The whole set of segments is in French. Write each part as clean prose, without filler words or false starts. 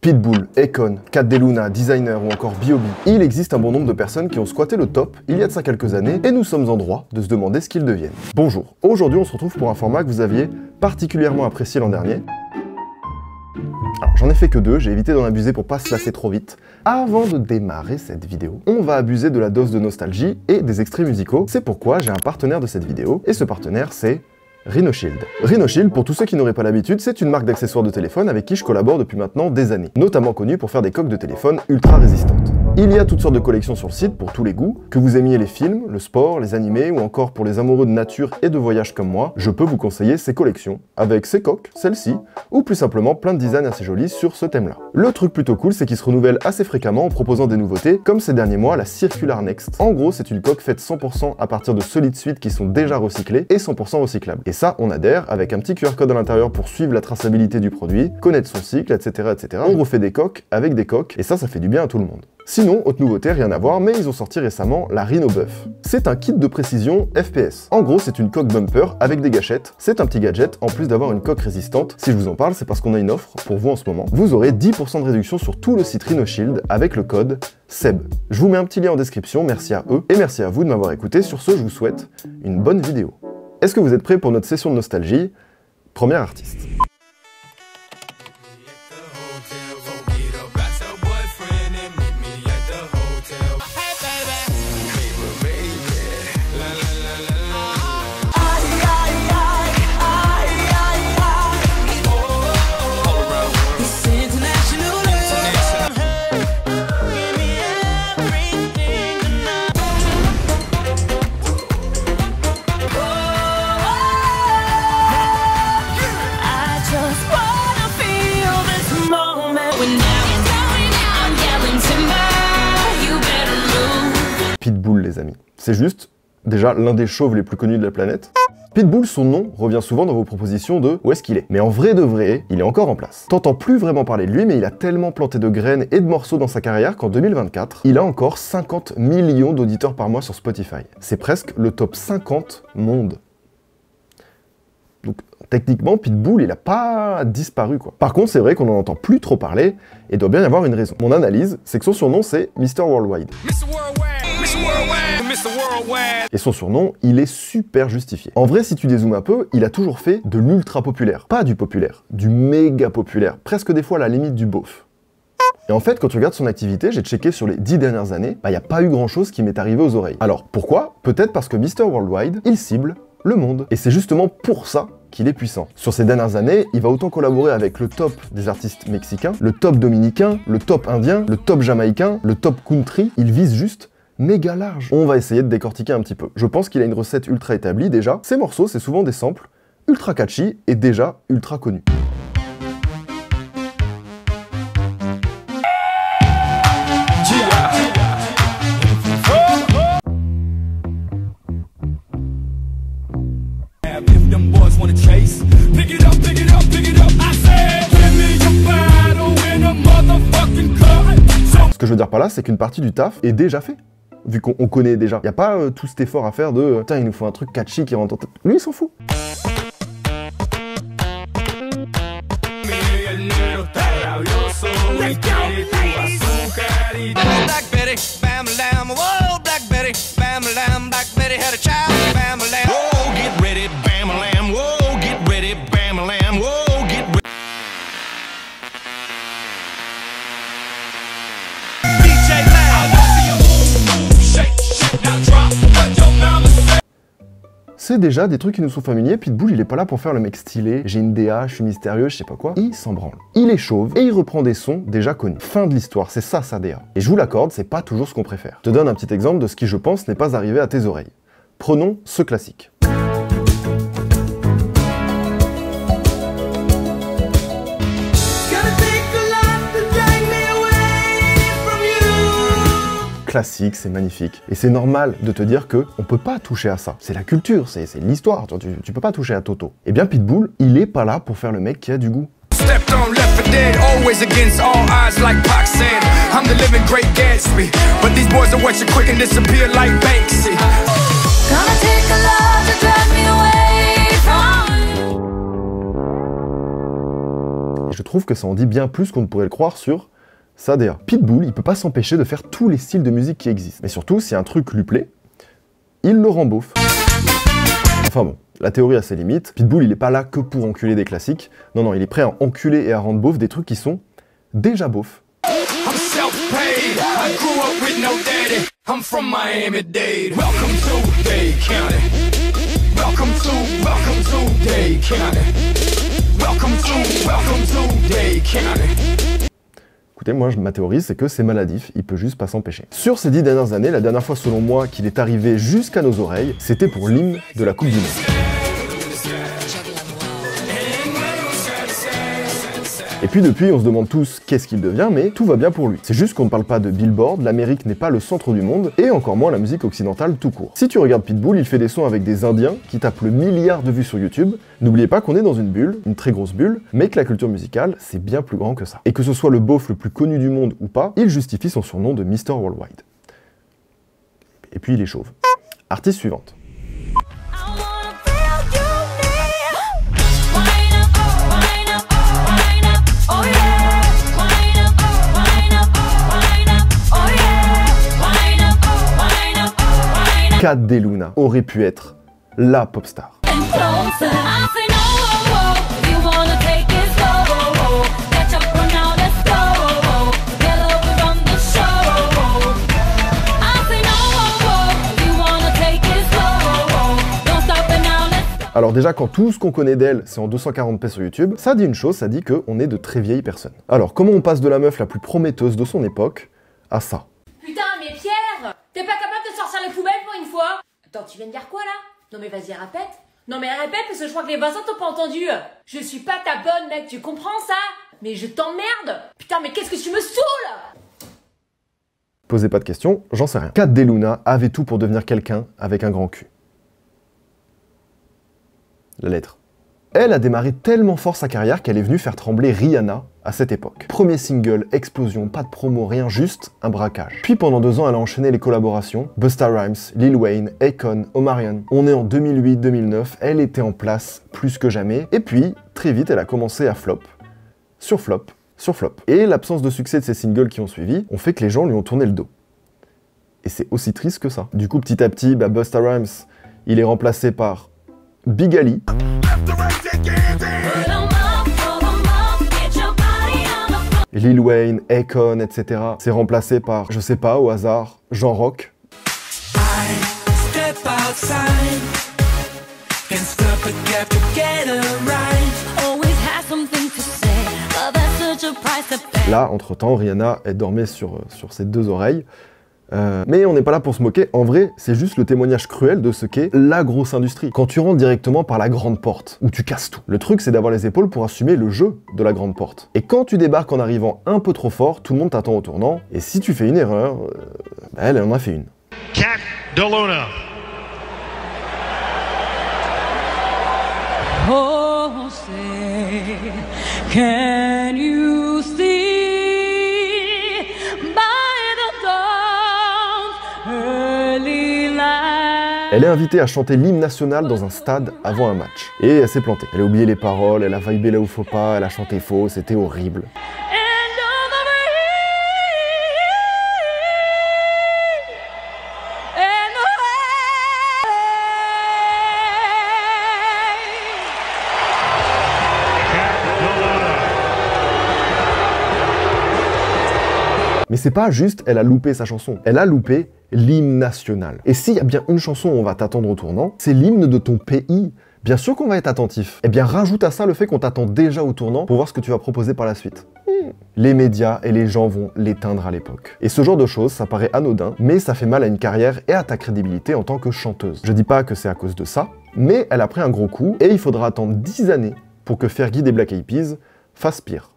Pitbull, Akon, Cat DeLuna, Designer ou encore B.O.B. Il existe un bon nombre de personnes qui ont squatté le top il y a de ça quelques années et nous sommes en droit de se demander ce qu'ils deviennent. Bonjour, aujourd'hui on se retrouve pour un format que vous aviez particulièrement apprécié l'an dernier. Alors j'en ai fait que deux, j'ai évité d'en abuser pour pas se lasser trop vite. Avant de démarrer cette vidéo, on va abuser de la dose de nostalgie et des extraits musicaux. C'est pourquoi j'ai un partenaire de cette vidéo, et ce partenaire c'est Rhinoshield. Rhinoshield, pour tous ceux qui n'auraient pas l'habitude, c'est une marque d'accessoires de téléphone avec qui je collabore depuis maintenant des années, notamment connue pour faire des coques de téléphone ultra résistantes. Il y a toutes sortes de collections sur le site pour tous les goûts, que vous aimiez les films, le sport, les animés ou encore pour les amoureux de nature et de voyage comme moi, je peux vous conseiller ces collections, avec ces coques, celle-ci, ou plus simplement plein de designs assez jolis sur ce thème-là. Le truc plutôt cool, c'est qu'ils se renouvellent assez fréquemment en proposant des nouveautés, comme ces derniers mois la Circular Next. En gros, c'est une coque faite 100% à partir de solides suites qui sont déjà recyclés et 100% recyclables. Et ça, on adhère, avec un petit QR code à l'intérieur pour suivre la traçabilité du produit, connaître son cycle, etc. etc. On refait des coques avec des coques, et ça fait du bien à tout le monde. Sinon, autre nouveauté, rien à voir, mais ils ont sorti récemment la Rhino Buff. C'est un kit de précision FPS. En gros, c'est une coque bumper avec des gâchettes. C'est un petit gadget, en plus d'avoir une coque résistante. Si je vous en parle, c'est parce qu'on a une offre pour vous en ce moment. Vous aurez 10% de réduction sur tout le site Rhinoshield avec le code SEB. Je vous mets un petit lien en description, merci à eux, et merci à vous de m'avoir écouté. Sur ce, je vous souhaite une bonne vidéo. Est-ce que vous êtes prêts pour notre session de nostalgie? Premier artiste. Pitbull, les amis. C'est juste, déjà, l'un des chauves les plus connus de la planète. Pitbull, son nom, revient souvent dans vos propositions de où est-ce qu'il est. Mais en vrai de vrai, il est encore en place. T'entends plus vraiment parler de lui, mais il a tellement planté de graines et de morceaux dans sa carrière qu'en 2024, il a encore 50 millions d'auditeurs par mois sur Spotify. C'est presque le top 50 monde. Donc, techniquement, Pitbull, il a pas disparu, quoi. Par contre, c'est vrai qu'on en entend plus trop parler, et doit bien y avoir une raison. Mon analyse, c'est que son surnom, c'est Mr. Worldwide. Et son surnom, il est super justifié. En vrai, si tu dézoomes un peu, il a toujours fait de l'ultra populaire. Pas du populaire, du méga populaire. Presque des fois à la limite du beauf. Et en fait, quand tu regardes son activité, j'ai checké sur les 10 dernières années, il n'y a pas eu grand chose qui m'est arrivé aux oreilles. Alors, pourquoi? Peut-être parce que Mr. Worldwide, il cible le monde. Et c'est justement pour ça qu'il est puissant. Sur ces dernières années, il va autant collaborer avec le top des artistes mexicains, le top dominicain, le top indien, le top jamaïcain, le top country. Il vise juste méga large. On va essayer de décortiquer un petit peu. Je pense qu'il a une recette ultra établie déjà. Ses morceaux, c'est souvent des samples ultra catchy et déjà ultra connus. Ce que je veux dire par là, c'est qu'une partie du taf est déjà fait. Vu qu'on connaît déjà. Y a pas tout cet effort à faire de putain, il nous faut un truc catchy qui rentre en tête. Lui, il s'en fout. C'est déjà des trucs qui nous sont familiers. Pitbull, il est pas là pour faire le mec stylé, j'ai une DA, je suis mystérieux, je sais pas quoi. Il s'en branle. Il est chauve et il reprend des sons déjà connus. Fin de l'histoire, c'est ça sa DA. Et je vous l'accorde, c'est pas toujours ce qu'on préfère. Je te donne un petit exemple de ce qui, je pense, n'est pas arrivé à tes oreilles. Prenons ce classique. Classique, c'est magnifique. Et c'est normal de te dire que on peut pas toucher à ça. C'est la culture, c'est l'histoire, tu peux pas toucher à Toto. Eh bien Pitbull, il est pas là pour faire le mec qui a du goût. Je trouve que ça en dit bien plus qu'on ne pourrait le croire sur sa DA. Pitbull, il peut pas s'empêcher de faire tous les styles de musique qui existent. Mais surtout, si un truc lui plaît, il le rend beauf. Enfin bon, la théorie a ses limites. Pitbull, il est pas là que pour enculer des classiques. Non, non, il est prêt à enculer et à rendre beauf des trucs qui sont déjà beaufs. Écoutez, moi, ma théorie, c'est que c'est maladif, il peut juste pas s'empêcher. Sur ces 10 dernières années, la dernière fois, selon moi, qu'il est arrivé jusqu'à nos oreilles, c'était pour l'hymne de la Coupe du Monde. Et puis depuis, on se demande tous qu'est-ce qu'il devient, mais tout va bien pour lui. C'est juste qu'on ne parle pas de Billboard, l'Amérique n'est pas le centre du monde, et encore moins la musique occidentale tout court. Si tu regardes Pitbull, il fait des sons avec des Indiens qui tapent le milliard de vues sur YouTube. N'oubliez pas qu'on est dans une bulle, une très grosse bulle, mais que la culture musicale, c'est bien plus grand que ça. Et que ce soit le beauf le plus connu du monde ou pas, il justifie son surnom de Mr. Worldwide. Et puis il est chauve. Artiste suivante. Cat DeLuna aurait pu être la pop star. Alors déjà, quand tout ce qu'on connaît d'elle, c'est en 240p sur YouTube, ça dit une chose, ça dit qu'on est de très vieilles personnes. Alors, comment on passe de la meuf la plus prometteuse de son époque à ça? Putain, mais Pierre, t'es pas capable de sortir les poubelles pour une fois? Attends, tu viens de dire quoi là? Non mais vas-y, répète. Non mais répète parce que je crois que les voisins t'ont pas entendu. Je suis pas ta bonne mec, tu comprends ça? Mais je t'emmerde. Putain, mais qu'est-ce que tu me saoules? Posez pas de questions, j'en sais rien. Cat DeLuna avait tout pour devenir quelqu'un avec un grand cul. La lettre. Elle a démarré tellement fort sa carrière qu'elle est venue faire trembler Rihanna à cette époque. Premier single, explosion, pas de promo, rien, juste un braquage. Puis pendant 2 ans, elle a enchaîné les collaborations. Busta Rhymes, Lil Wayne, Akon, Omarion. On est en 2008-2009, elle était en place plus que jamais. Et puis, très vite, elle a commencé à flop, sur flop, sur flop. Et l'absence de succès de ces singles qui ont suivi ont fait que les gens lui ont tourné le dos. Et c'est aussi triste que ça. Du coup, petit à petit, Busta Rhymes, il est remplacé par Big Ali. Lil Wayne, Akon, etc. C'est remplacé par, je sais pas, au hasard, Jean Rock. Là, entre-temps, Rihanna, elle dormait sur ses 2 oreilles. Mais on n'est pas là pour se moquer, en vrai, c'est juste le témoignage cruel de ce qu'est la grosse industrie. Quand tu rentres directement par la grande porte, où tu casses tout. Le truc, c'est d'avoir les épaules pour assumer le jeu de la grande porte. Et quand tu débarques en arrivant un peu trop fort, tout le monde t'attend au tournant, et si tu fais une erreur, elle en a fait une. Cat DeLuna. Oh, say, can you see? Elle est invitée à chanter l'hymne national dans un stade avant un match. Et elle s'est plantée. Elle a oublié les paroles, elle a vibé là où faut pas, elle a chanté faux, c'était horrible. Mais c'est pas juste elle a loupé sa chanson, elle a loupé l'hymne national. Et s'il y a bien une chanson où on va t'attendre au tournant, c'est l'hymne de ton pays. Bien sûr qu'on va être attentif. Eh bien rajoute à ça le fait qu'on t'attend déjà au tournant pour voir ce que tu vas proposer par la suite. Les médias et les gens vont l'éteindre à l'époque. Et ce genre de choses, ça paraît anodin, mais ça fait mal à une carrière et à ta crédibilité en tant que chanteuse. Je dis pas que c'est à cause de ça, mais elle a pris un gros coup et il faudra attendre 10 années pour que Fergie des Black Eyed Peas fasse pire.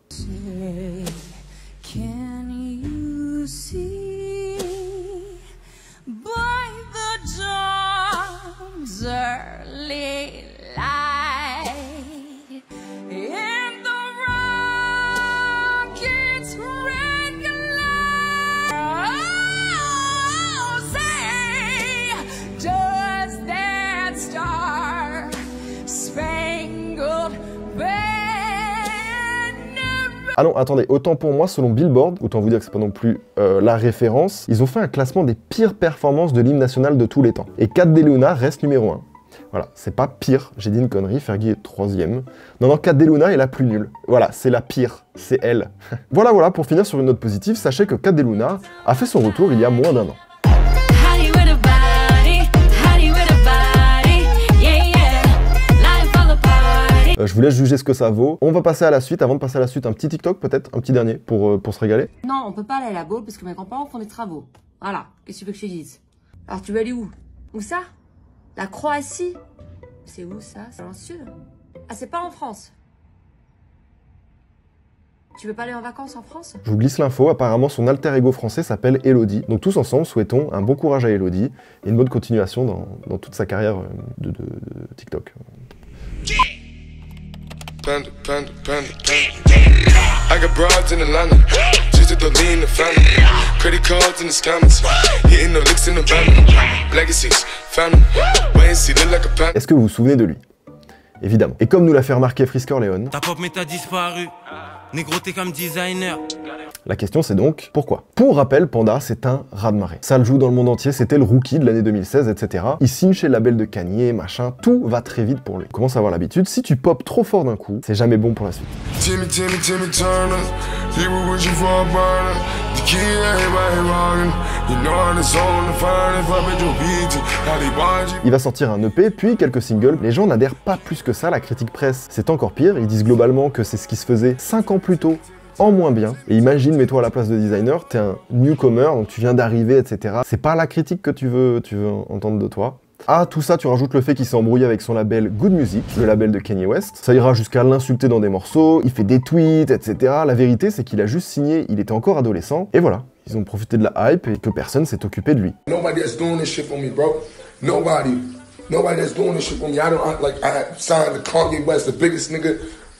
Early light in the rocket's red glare. Oh, say, does that star spangled banner Ah non, attendez, autant pour moi, selon Billboard, autant vous dire que c'est pas non plus la référence, ils ont fait un classement des pires performances de l'hymne national de tous les temps. Et Cat DeLuna reste numéro 1. Voilà, c'est pas pire, j'ai dit une connerie, Fergie est 3ème. Non, Cat DeLuna est la plus nulle. Voilà, c'est la pire, c'est elle. Voilà, pour finir sur une note positive, sachez que Cat DeLuna a fait son retour il y a moins d'1 an. Je vous laisse juger ce que ça vaut. On va passer à la suite. Avant de passer à la suite, un petit TikTok peut-être, un petit dernier pour se régaler. Non, on peut pas aller à la Baule parce que mes grands-parents font des travaux. Voilà, qu'est-ce que tu veux que je te dise? Alors tu veux aller où? Où ça? La Croatie? C'est où ça? C'est dans le sud? Ah, c'est pas en France? Tu veux pas aller en vacances en France? Je vous glisse l'info, apparemment son alter ego français s'appelle Elodie. Donc tous ensemble, souhaitons un bon courage à Elodie et une bonne continuation dans toute sa carrière de TikTok. Panda, panda, panda, panda. I got broads in Atlanta, just to lean the family. Credit cards in the scammers, hitting the licks in the van. Legacies, family, wait and see, look like a pan. Est-ce que vous vous souvenez de lui? Évidemment. Et comme nous l'a fait remarquer Frisker Léon, ta pop mais t'as disparu, négro t'es comme designer. La question c'est donc, pourquoi? Pour rappel, Panda, c'est un raz-de-marée. Ça le joue dans le monde entier, c'était le rookie de l'année 2016, etc. Il signe chez le label de Kanye, machin, tout va très vite pour lui. On commence à avoir l'habitude, si tu popes trop fort d'un coup, c'est jamais bon pour la suite. Il va sortir un EP, puis quelques singles. Les gens n'adhèrent pas plus que ça, la critique presse, c'est encore pire. Ils disent globalement que c'est ce qui se faisait 5 ans plus tôt, en moins bien. Et imagine, mets-toi à la place de designer, t'es un newcomer, donc tu viens d'arriver, etc. C'est pas la critique que tu veux entendre de toi. Ah, tout ça, tu rajoutes le fait qu'il s'est embrouillé avec son label Good Music, le label de Kanye West. Ça ira jusqu'à l'insulter dans des morceaux, il fait des tweets, etc. La vérité, c'est qu'il a juste signé, il était encore adolescent, et voilà. Ils ont profité de la hype et que personne s'est occupé de lui. Nobody that's doing this shit for me, bro. Nobody that's doing this shit for me. I signed to Kanye West, the biggest nigga.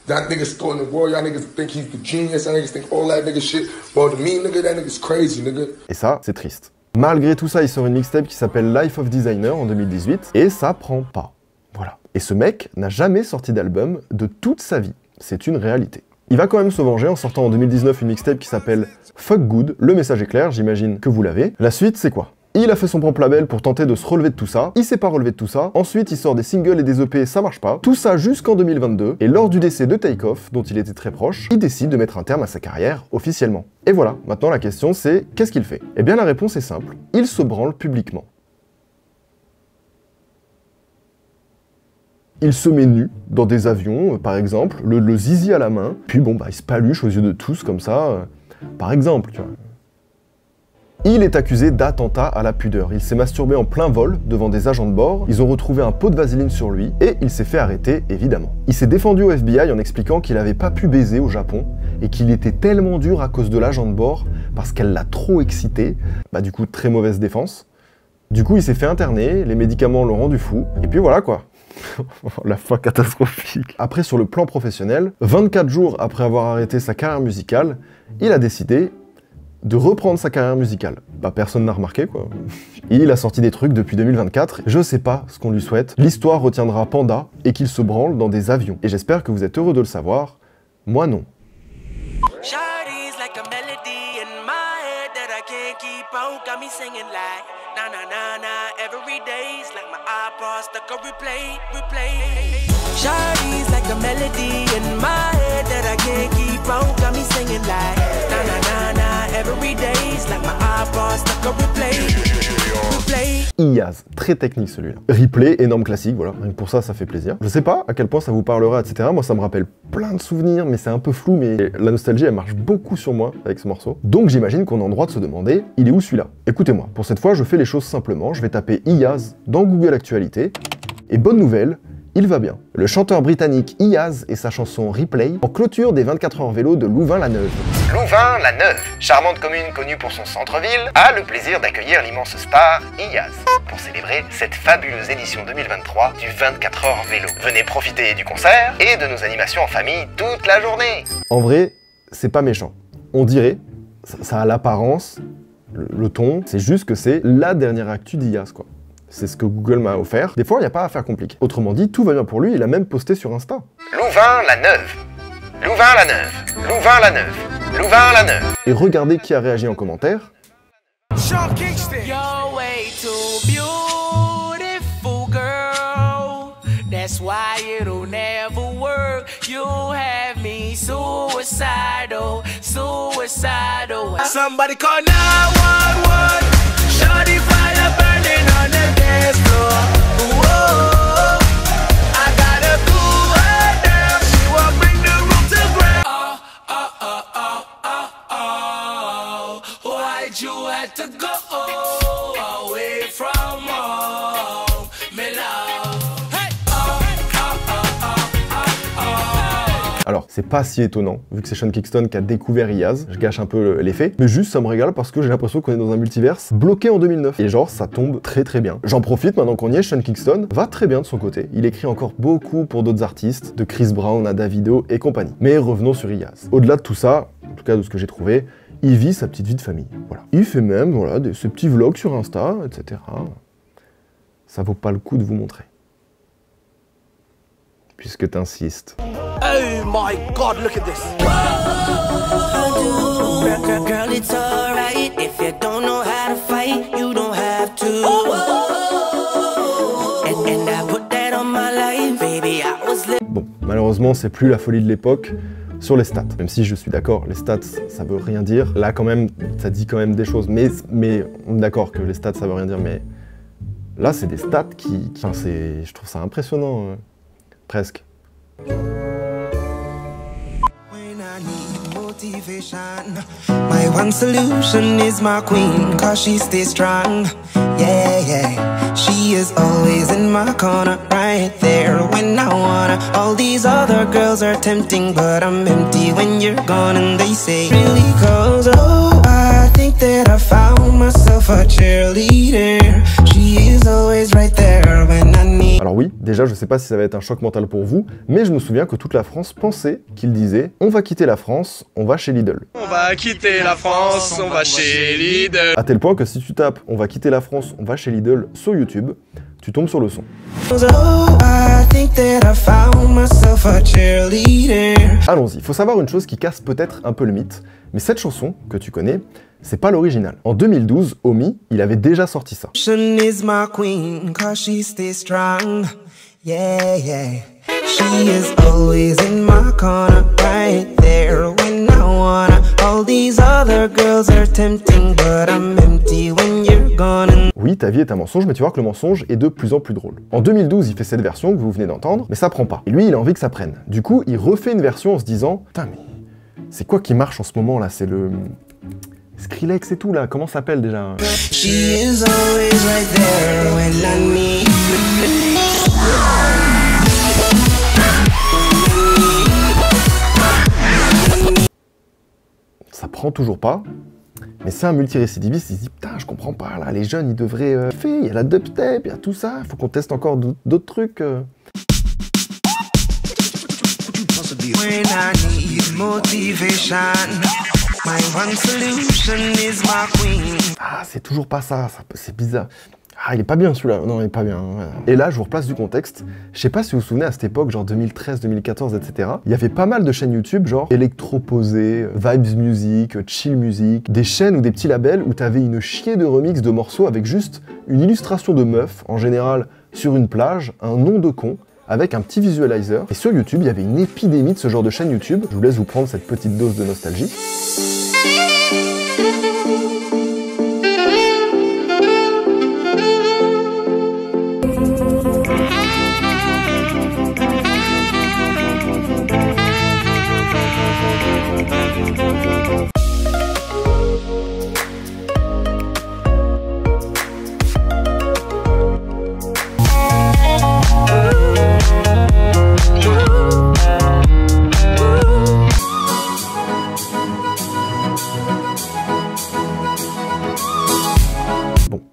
That nigga's still in the world, y'all niggas think he's the genius, y'all niggas think all that nigga shit. Well, to me, nigga, that nigga's crazy, nigga. Et ça, c'est triste. Malgré tout ça, il sort une mixtape qui s'appelle Life of Designer en 2018, et ça prend pas. Voilà. Et ce mec n'a jamais sorti d'album de toute sa vie. C'est une réalité. Il va quand même se venger en sortant en 2019 une mixtape qui s'appelle Fuck Good. Le message est clair, j'imagine que vous l'avez. La suite, c'est quoi? Il a fait son propre label pour tenter de se relever de tout ça, il s'est pas relevé de tout ça, ensuite il sort des singles et des EP, ça marche pas, tout ça jusqu'en 2022, et lors du décès de Takeoff, dont il était très proche, il décide de mettre un terme à sa carrière officiellement. Et voilà, maintenant la question c'est, qu'est-ce qu'il fait? Eh bien la réponse est simple, il se branle publiquement. Il se met nu dans des avions, par exemple, le zizi à la main, puis bon bah il se paluche aux yeux de tous comme ça, par exemple, tu vois. Il est accusé d'attentat à la pudeur. Il s'est masturbé en plein vol devant des agents de bord, ils ont retrouvé un pot de vaseline sur lui et il s'est fait arrêter, évidemment. Il s'est défendu au FBI en expliquant qu'il n'avait pas pu baiser au Japon et qu'il était tellement dur à cause de l'agent de bord parce qu'elle l'a trop excité. Bah du coup, très mauvaise défense. Du coup, il s'est fait interner, les médicaments l'ont rendu fou, et puis voilà quoi. La fin catastrophique. Après, sur le plan professionnel, 24 jours après avoir arrêté sa carrière musicale, il a décidé de reprendre sa carrière musicale. Bah personne n'a remarqué quoi. Il a sorti des trucs depuis 2024, je sais pas ce qu'on lui souhaite. L'histoire retiendra Panda et qu'il se branle dans des avions. Et j'espère que vous êtes heureux de le savoir, moi non. Shawty's like a melody in my head that I can't keep out. Got me singing like na na na na every day's like my iPod stuck on replay. Iyaz, très technique celui-là. Replay, énorme classique, voilà, rien que pour ça, ça fait plaisir. Je sais pas à quel point ça vous parlera, etc. Moi, ça me rappelle plein de souvenirs, mais c'est un peu flou, mais la nostalgie, elle marche beaucoup sur moi avec ce morceau. Donc j'imagine qu'on a le droit de se demander, il est où celui-là? Écoutez-moi, pour cette fois, je fais les choses simplement, je vais taper Iyaz dans Google Actualité, et bonne nouvelle, il va bien. Le chanteur britannique Iyaz et sa chanson Replay en clôture des 24 heures vélo de Louvain-la-Neuve. Louvain-la-Neuve, charmante commune connue pour son centre-ville, a le plaisir d'accueillir l'immense star Iyaz pour célébrer cette fabuleuse édition 2023 du 24 heures vélo. Venez profiter du concert et de nos animations en famille toute la journée. En vrai, c'est pas méchant. On dirait, ça a l'apparence, le ton, c'est juste que c'est la dernière actu d'Iyaz quoi. C'est ce que Google m'a offert. Des fois, il n'y a pas à faire compliqué. Autrement dit, tout va bien pour lui, il a même posté sur Insta. Louvain-la-Neuve. Louvain-la-Neuve, Louvain-la-Neuve, Louvain-la-Neuve. Et regardez qui a réagi en commentaire. Sean Kingston. You're way too beautiful, girl. That's why it'll never work. You have me suicidal, suicidal. Somebody call 911. Shawty fire burning on the dance floor. Whoa, I gotta cool her down. She won't bring the room to ground. Why'd you have to go away from home, me love? Hey. Alors, c'est pas si étonnant, vu que c'est Sean Kingston qui a découvert Iyaz, je gâche un peu l'effet, mais juste ça me régale parce que j'ai l'impression qu'on est dans un multiverse bloqué en 2009. Et genre, ça tombe très très bien. J'en profite maintenant qu'on y est, Sean Kingston va très bien de son côté. Il écrit encore beaucoup pour d'autres artistes, de Chris Brown à Davido et compagnie. Mais revenons sur Iyaz. Au-delà de tout ça, en tout cas de ce que j'ai trouvé, il vit sa petite vie de famille. Voilà. Il fait même voilà, ses petits vlogs sur Insta, etc. Ça vaut pas le coup de vous montrer. Puisque t'insistes. Oh my God, look at this. Girl, it's alright if you don't know how to fight, you don't have to. And I put that on my life, baby. I was Bon, malheureusement, c'est plus la folie de l'époque sur les stats. Même si je suis d'accord, les stats, ça veut rien dire. Là, quand même, ça dit quand même des choses. Mais on est d'accord que les stats, ça veut rien dire. Mais là, c'est des stats qui enfin, je trouve ça impressionnant, presque. My one solution is my queen, cause she stays strong. Yeah, yeah. She is always in my corner, right there when I wanna. All these other girls are tempting, but I'm empty when you're gone. And they say, really cause, oh, I think that I found myself a cheerleader. She is always right there when I need. Alors oui, déjà, je sais pas si ça va être un choc mental pour vous, mais je me souviens que toute la France pensait qu'il disait « On va quitter la France, on va chez Lidl ». On va quitter la France, on va chez Lidl. À tel point que si tu tapes « On va quitter la France, on va chez Lidl » sur YouTube, tu tombes sur le son. Allons-y, faut savoir une chose qui casse peut-être un peu le mythe, mais cette chanson que tu connais, c'est pas l'original. En 2012, Omi, il avait déjà sorti ça. Yeah, yeah. She is always in my corner, right there when I wanna. All these other girls are tempting, but I'm empty when you're gone. Oui, ta vie est un mensonge, mais tu vois que le mensonge est de plus en plus drôle. En 2012, il fait cette version que vous venez d'entendre, mais ça prend pas. Et lui, il a envie que ça prenne. Du coup, il refait une version en se disant « Putain, mais c'est quoi qui marche en ce moment là? C'est le... Skrillex et tout là, comment ça s'appelle déjà ?» She is always right there when I need. Ça prend toujours pas, mais c'est un multirécidiviste, il se dit putain je comprends pas là, les jeunes ils devraient faire, il y a la dubstep, il y a tout ça, faut qu'on teste encore d'autres trucs. When I need motivation, my one solution is my queen. Ah c'est toujours pas ça c'est bizarre. Ah, il est pas bien celui-là, non, il est pas bien. Et là, je vous replace du contexte. Je sais pas si vous vous souvenez, à cette époque, genre 2013, 2014, etc., il y avait pas mal de chaînes YouTube, genre Electroposé, Vibes Music, Chill Music, des chaînes ou des petits labels où t'avais une chier de remix de morceaux avec juste une illustration de meuf, en général sur une plage, un nom de con, avec un petit visualizer. Et sur YouTube, il y avait une épidémie de ce genre de chaîne YouTube. Je vous laisse vous prendre cette petite dose de nostalgie.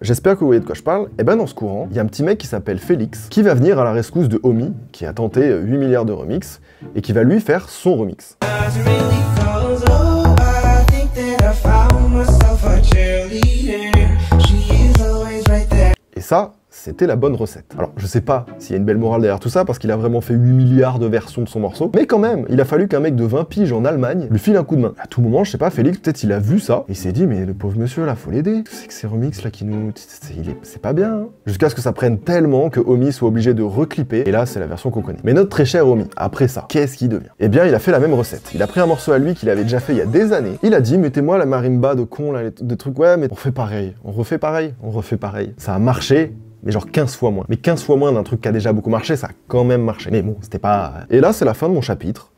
J'espère que vous voyez de quoi je parle. Et ben dans ce courant, il y a un petit mec qui s'appelle Félix, qui va venir à la rescousse de Omi, qui a tenté 8 milliards de remix, et qui va lui faire son remix. Et ça, c'était la bonne recette. Alors, je sais pas s'il y a une belle morale derrière tout ça, parce qu'il a vraiment fait 8 milliards de versions de son morceau, mais quand même, il a fallu qu'un mec de 20 piges en Allemagne lui file un coup de main. À tout moment, je sais pas, Félix, peut-être il a vu ça, et il s'est dit, mais le pauvre monsieur là, faut l'aider. C'est que ces remixes là qui nous... c'est pas bien, hein. Jusqu'à ce que ça prenne tellement que Omi soit obligé de reclipper, et là, c'est la version qu'on connaît. Mais notre très cher Omi, après ça, qu'est-ce qu'il devient? Eh bien, il a fait la même recette. Il a pris un morceau à lui qu'il avait déjà fait il y a des années, il a dit, mettez-moi la marimba de con, là, des trucs, ouais, mais on fait pareil, on refait pareil, on refait pareil. Ça a marché, mais genre 15 fois moins. Mais 15 fois moins d'un truc qui a déjà beaucoup marché, ça a quand même marché. Mais bon, c'était pas... Et là, c'est la fin de mon chapitre.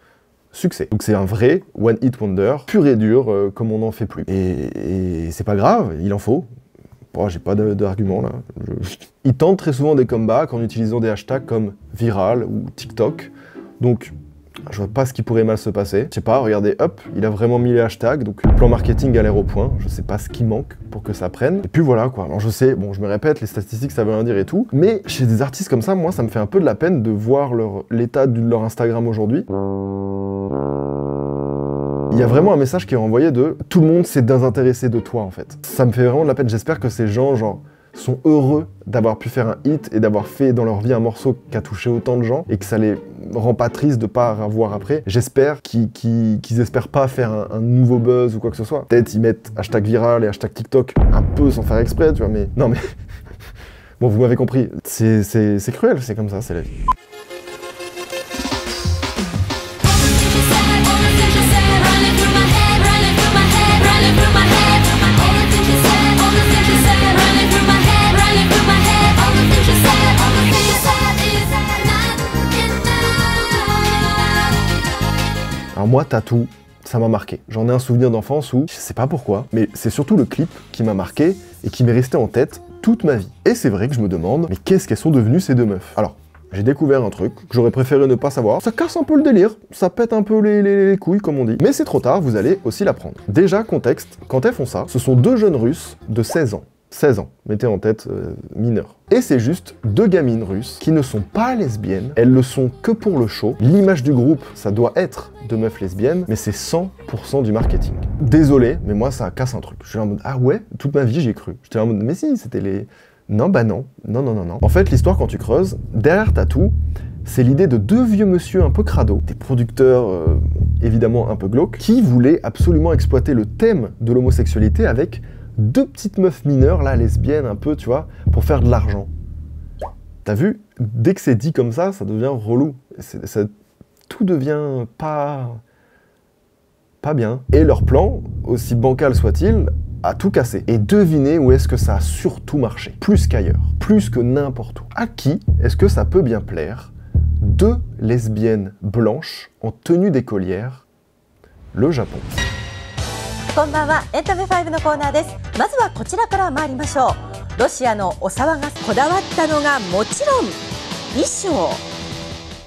Succès. Donc c'est un vrai one hit wonder, pur et dur, comme on n'en fait plus. Et c'est pas grave, il en faut. Bon, j'ai pas d'argument là. Il tente très souvent des comebacks en utilisant des hashtags comme viral ou TikTok. Donc, je vois pas ce qui pourrait mal se passer. Je sais pas, regardez, hop, il a vraiment mis les hashtags, donc le plan marketing a l'air au point. Je sais pas ce qui manque pour que ça prenne. Et puis voilà quoi. Alors je sais, bon, je me répète, les statistiques ça veut rien dire et tout. Mais chez des artistes comme ça, moi, ça me fait un peu de la peine de voir l'état de leur Instagram aujourd'hui. Il y a vraiment un message qui est renvoyé de tout le monde s'est désintéressé de toi en fait. Ça me fait vraiment de la peine. J'espère que ces gens, genre, sont heureux d'avoir pu faire un hit et d'avoir fait dans leur vie un morceau qui a touché autant de gens et que ça les rend pas tristes de pas revoir après. J'espère qu'ils espèrent pas faire un nouveau buzz ou quoi que ce soit. Peut-être ils mettent hashtag viral et hashtag TikTok un peu sans faire exprès, tu vois, mais... Non mais... Bon, vous m'avez compris. C'est cruel, c'est comme ça, c'est la vie. Alors moi, Tattoo, ça m'a marqué. J'en ai un souvenir d'enfance où, je sais pas pourquoi, mais c'est surtout le clip qui m'a marqué et qui m'est resté en tête toute ma vie. Et c'est vrai que je me demande, mais qu'est-ce qu'elles sont devenues ces deux meufs? Alors, j'ai découvert un truc que j'aurais préféré ne pas savoir. Ça casse un peu le délire, ça pète un peu les couilles, comme on dit. Mais c'est trop tard, vous allez aussi l'apprendre. Déjà, contexte, quand elles font ça, ce sont deux jeunes Russes de 16 ans. 16 ans, mettez en tête mineur. Et c'est juste deux gamines russes qui ne sont pas lesbiennes, elles le sont que pour le show. L'image du groupe, ça doit être de meufs lesbiennes, mais c'est 100% du marketing. Désolé, mais moi ça casse un truc. Je suis en mode, ah ouais, toute ma vie j'y ai cru. J'étais en mode, mais si, c'était les... Non, bah non, non, non, non, non. En fait, l'histoire, quand tu creuses, derrière Tattoo, c'est l'idée de deux vieux monsieur un peu crado, des producteurs évidemment un peu glauques, qui voulaient absolument exploiter le thème de l'homosexualité avec deux petites meufs mineures, là, lesbiennes, un peu, tu vois, pour faire de l'argent. T'as vu? Dès que c'est dit comme ça devient relou. Tout devient pas bien. Et leur plan, aussi bancal soit-il, a tout cassé. Et devinez où est-ce que ça a surtout marché. Plus qu'ailleurs. Plus que n'importe où. À qui est-ce que ça peut bien plaire? Deux lesbiennes blanches en tenue d'écolière. Le Japon. こんばんは、エンタメ5のコーナーです。まずはこちらから参りましょう。ロシアのお騒がせこだわったのがもちろん衣装。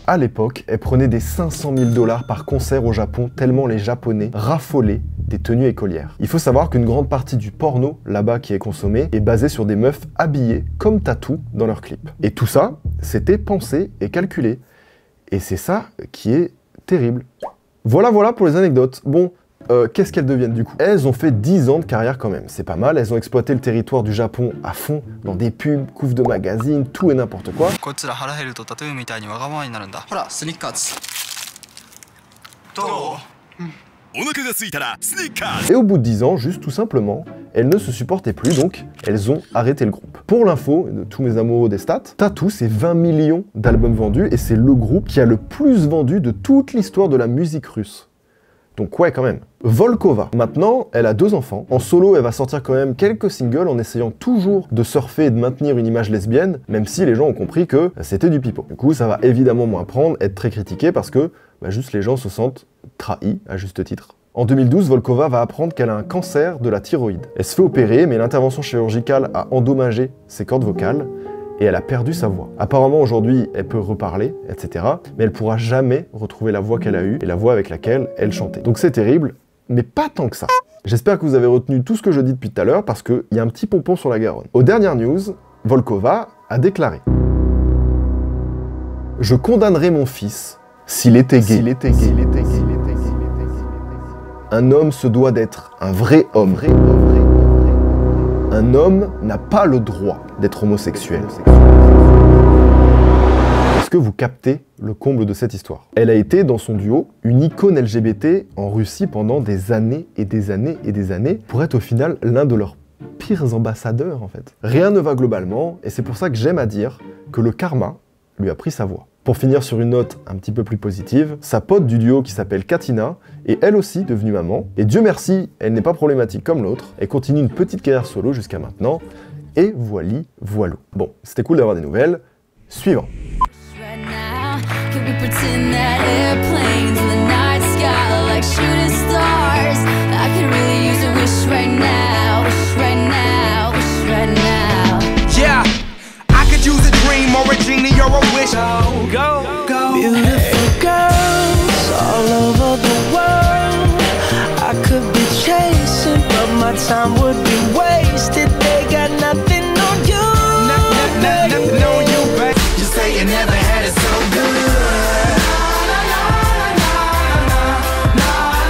À l'époque, elle prenait des 500 000 $ par concert au Japon, tellement les Japonais raffolaient des tenues écolières. Il faut savoir qu'une grande partie du porno, là-bas, qui est consommé, est basée sur des meufs habillées comme Tattoo dans leurs clips. Et tout ça, c'était pensé et calculé. Et c'est ça qui est terrible. Voilà pour les anecdotes. Bon, qu'est-ce qu'elles deviennent du coup? Elles ont fait 10 ans de carrière quand même, c'est pas mal, elles ont exploité le territoire du Japon à fond, dans des pubs, couves de magazines, tout et n'importe quoi. Et au bout de 10 ans, juste tout simplement, elles ne se supportaient plus, donc elles ont arrêté le groupe. Pour l'info, de tous mes amoureux des stats, Tattoo, c'est 20 millions d'albums vendus, et c'est le groupe qui a le plus vendu de toute l'histoire de la musique russe. Donc ouais, quand même. Volkova. Maintenant, elle a 2 enfants. En solo, elle va sortir quand même quelques singles en essayant toujours de surfer et de maintenir une image lesbienne, même si les gens ont compris que c'était du pipeau. Du coup, ça va évidemment moins prendre, être très critiqué parce que juste les gens se sentent trahis, à juste titre. En 2012, Volkova va apprendre qu'elle a un cancer de la thyroïde. Elle se fait opérer, mais l'intervention chirurgicale a endommagé ses cordes vocales et elle a perdu sa voix. Apparemment, aujourd'hui, elle peut reparler, etc. Mais elle pourra jamais retrouver la voix qu'elle a eue et la voix avec laquelle elle chantait. Donc c'est terrible, mais pas tant que ça. J'espère que vous avez retenu tout ce que je dis depuis tout à l'heure parce qu'il y a un petit pompon sur la Garonne. Aux dernières news, Volkova a déclaré « Je condamnerai mon fils s'il était gay. Un homme se doit d'être un vrai homme. un homme n'a pas le droit d'être homosexuel. Est-ce que vous captez le comble de cette histoire? Elle a été, dans son duo, une icône LGBT en Russie pendant des années et des années et des années, pour être au final l'un de leurs pires ambassadeurs en fait. Rien ne va globalement, et c'est pour ça que j'aime à dire que le karma lui a pris sa voix. Pour finir sur une note un petit peu plus positive, sa pote du duo qui s'appelle Katina est elle aussi devenue maman, et Dieu merci, elle n'est pas problématique comme l'autre, elle continue une petite carrière solo jusqu'à maintenant, et voili voilou. Bon, c'était cool d'avoir des nouvelles. Suivant. Or a genie or a wish. Go, go. Beautiful girls all over the world. I could be chasing, but my time would be wasted. They got nothing on you. Nothing on you, babe. You say you never had it so good.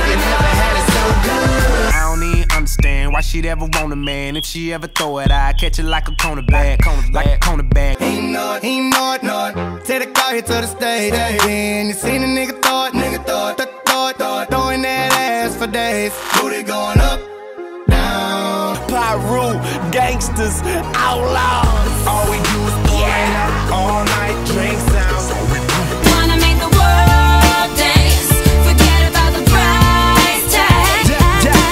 You never had it so good. I don't even understand why she'd ever want a man. If she ever throw it, I'd catch it like a cornerback. Like a cornerback. He know it. Take the car here to the stage. Then you seen a nigga thought, throwing that ass for days. Booty going up, down. Pyro, gangsters, outlaws. All we do is party all night, drink sounds. Wanna make the world dance, forget about the price tag.